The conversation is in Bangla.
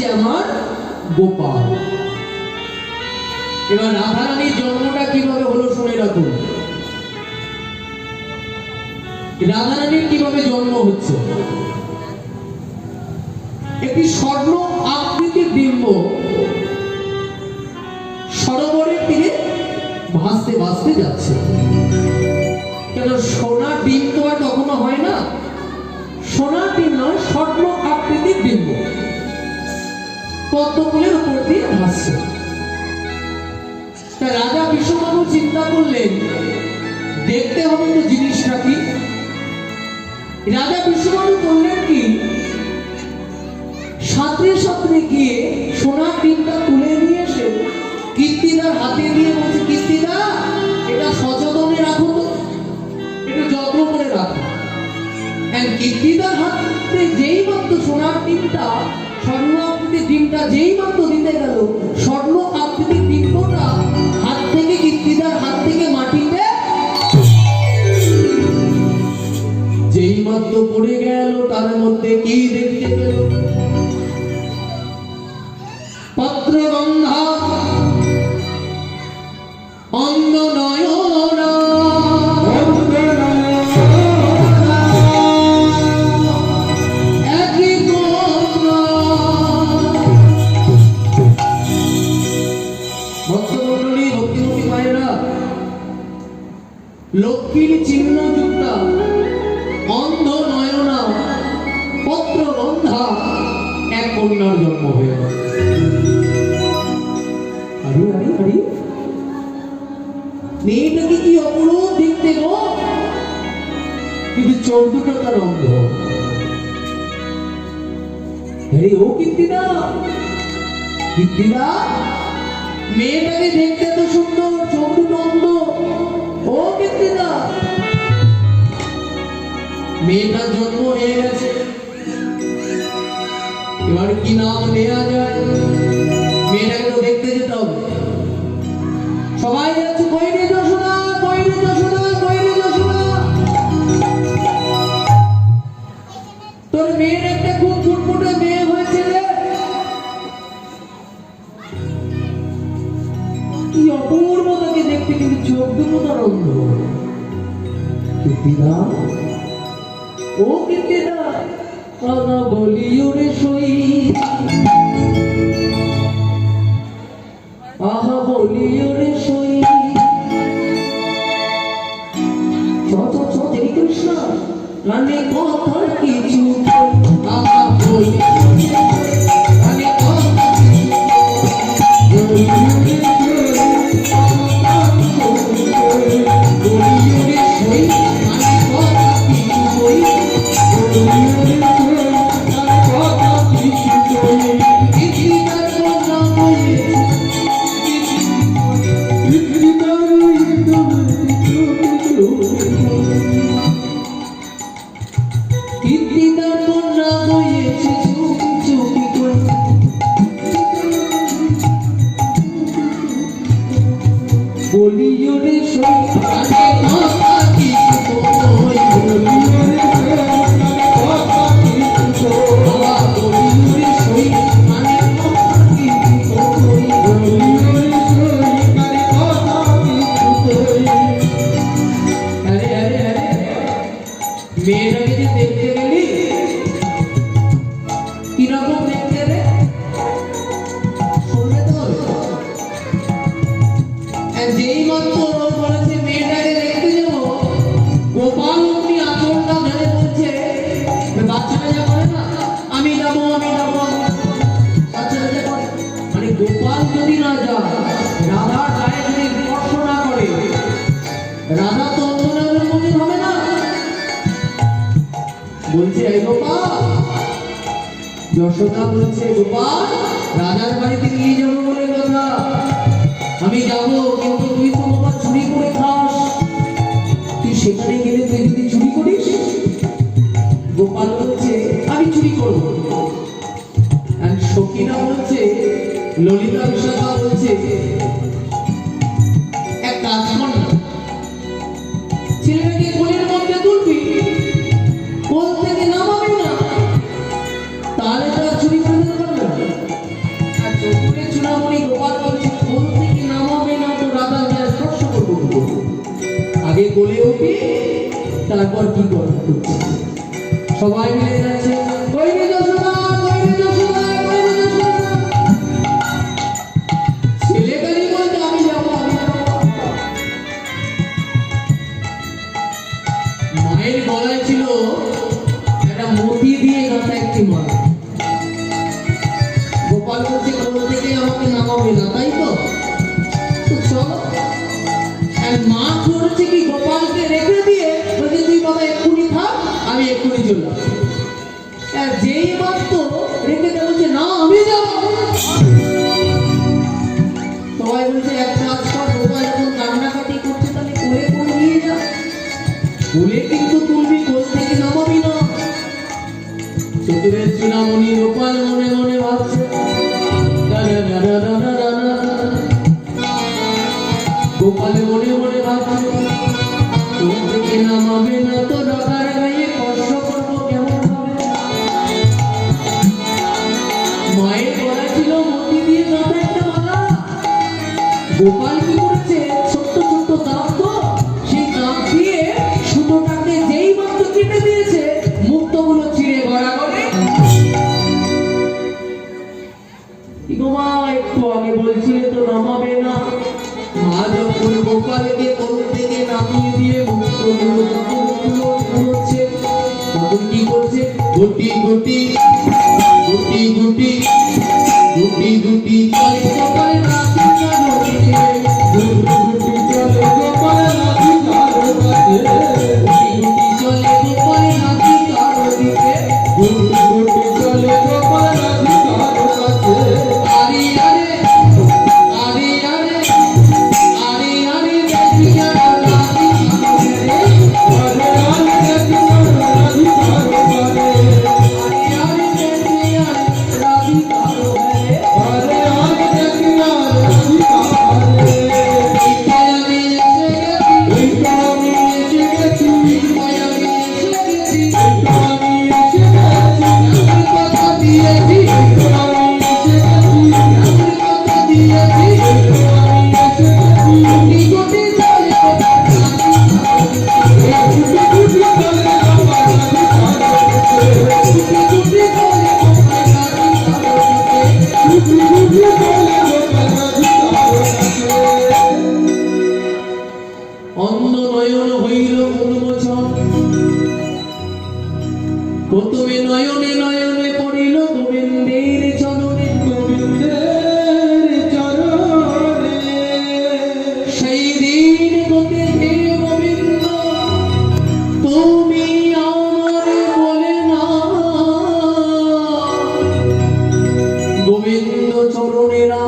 হচ্ছে আমার গোপাল। এবার রাধারানীর জন্মটা কিভাবে হলো শুনে রাখুন। রাধারানীর কিভাবে জন্ম হচ্ছে, একটি স্বর্ণ আকৃতির ডিম্ব সরোবরের তীরে ভাসতে ভাসতে যাচ্ছে। কেন সোনার ডিম তো আর কখনো হয় না, সোনার ডিম নয়, স্বর্ণ আকৃতির ডিম্ব পদ্মফুলের উপর দিয়ে ভাসছে। তা রাজা বিশ্ববাবু চিন্তা করলেন দেখতে হবে তো জিনিসটা কি। রাজা বিশ্ববাবু করলেন কি, সাঁতরে সাঁতরে গিয়ে সোনার ডিমটা তুলে নিয়ে এসে কীর্তিদার হাতে দিয়ে বলছে, কীর্তিদা এটা সচেতনে রাখো তো, একটু যত্ন করে রাখো। কীর্তিদার হাতে যেই মাত্র সোনার ডিমটা, স্বর্ণ আকৃতির ডিমটা যেই মাত্র দিতে গেল, স্বর্ণ আকৃতির ডিমটা হাত থেকে, কীর্তিদার হাত থেকে মাটিতে যেই মাত্র পড়ে গেল, তার মধ্যে কি দেখতে পেল, পত্রগন্ধা অন্ধ নয়না, একই কন্যা। ভক্তমণ্ডলী, ভক্তিমতী মায়েরা, লক্ষ্মীর চিহ্ন যুক্তা অন্ধ নয়না পত্রগন্ধা এক কন্যার জন্ম হয়ে গেল। মেয়েটাকে কি অপরূপ দেখতে গো, কিন্তু চোখ দুটো তার অন্ধ। ও কীর্তিদা, কীর্তিদা মেয়েটাকে দেখতে তো সুন্দর, চোখ দুটো অন্ধ। ও কীর্তিদা, মেয়েটার জন্ম হয়ে গেছে, এবার কি নাম নেওয়া যায়? মেয়েটাকে তো দেখতে যেতে হবে। সবাই যাচ্ছে, কই রে যশোদা, কই রে যশোদা, কই রে যশোদা। তোর মেয়ের একটা খুব ফুটফুটে মেয়ে হয়েছে রে, কি অপূর্ব তাকে দেখতে, কিন্তু চোখ দুটো তার অন্ধ। কীর্তিদা, ও কীর্তিদা, কথা বলিও রে সই, আহা বলিও রে সই। দেরি করিস না, কানে কথা কিছু, আহা বলি কানে কথা বলিও রে সই, কানে কথা কিছু কই, বলিও রে কথা কিছু কই, বলিও রে সই, কানে কথা কিছু কই, বলিও রে সই, কানে কথা কিছু কই। আরে আরে আরে, মেয়েটাকে যে দেখতে গেলি, কিরকম দেখতে রে, শুনবে তো হবে। যেই মাত্র বলেছে মেয়েটাকে দেখতে যাবো, গোপাল অমনি আচরণটা ধরে বলছে, বাচ্চারা যা করে না, আমি যাবো আমি যাবো, বাচ্চারা যা করে, মানে গোপাল যদি না যায়, রাধার গায়ে যদি স্পর্শ না করে, রাধা তো অন্তরের মধ্যে হবে না। বলছে এই গোপাল, যশোদা বলছে গোপাল রাজার বাড়িতে নিয়ে যাবো বলে কথা, আমি যাবো, কিন্তু তুই তো বাবা চুরি করে খাস, তুই সেখানে গেলে তুই যদি চুরি করিস। গোপাল বলছে আমি চুরি করবো। সখীরা বলছে, ললিতা বিশাখা বলছে, এক কাজ কর না, ছেলেটাকে কোলের মধ্যে তুলবি, কোল থেকে নামাবি না, তাহলে তো চুরি করতে পারবে না। তারপর কি করবে সবাই মিলে যাচ্ছে কই রে যশোদা কই রে যশোদা কই রে যশোদা ছেলে গালি বলতে আমি যাবো মায়ের গলায় ছিল একটা মতি দিয়ে গাঁথা একটি মালা গোপাল বলছে কোল থেকে আমাকে নামাবে না তাই তো চলো আর মা করেছে কি গোপালকে রেখে দিয়ে বলছে তুই বাবা এক্ষুনি থাক আমি এক্ষুনি চলে আসবো আর যেই মাত্র রেখে দেয় বলছে না আমি যাবো সবাই বলছে এক কাজ কর গোপাল যখন কান্নাকাটি করছে তাহলে কোলে কোলে নিয়ে যা কোলে কিন্তু তুলবি কোল থেকে নামাবি না চতুরের চূড়ামণি গোপাল মনে মনে ভাবছে গোপাল মনে মনে ভাবছে কোল থেকে নামাবে না তো ডাকার গায়ে কষ্ট করবো কেমন হবে মায়ের গলা ছিল মতি দিয়ে গাঁথা একটা মালা গোপাল কি করেছে ছোট্ট ছোট্ট দাঁত তো সেই দাঁত দিয়ে সুতোটাকে যেই মাত্র কেটে দিয়েছে মুক্তগুলো ছিঁড়ে গড়া করে গোমা একটু আগে বলছিলে তো নামাবে না মা যখন গোপালকে কোল থেকে নামিয়ে দিয়ে মুক্তগুলো ঘুরোচ্ছে তখন কি করছে গুটি গুটি গুটি গুটি গুটি গুটি চলে গোপাল নাচি কারণে গুটি চলে গোপাল নাচি কারণে গুটি চলে গোপাল নাচি কারণে গুটি চলে গোপাল নাচি কারণে আরে আরে আরে আরে আরে আরে দেখিয়া নাচি কারণে আরে আরে দেখিয়া নাচি কারণে আরে আরে দেখিয়া রাধি কারণে আরে আরে দেখিয়া রাধি কারণে ইকায়ামি এসে গেছি ইকায়ামি এসে গেছি ইকায়ামি এসে গেছি কথা দিয়েছি ইকায়ামি এসে গেছি কথা দিয়েছি ইকায়ামি এসে গেছি নিকটে চলে অন্য নয়ন হইল উন্মোচন প্রথমে নয়নে নয়নে পড়িল গোবিন্দের চরণে সেই দিন হতে হে গোবিন্দ তুমি আমার বলে না গোবিন্দ চরণেরা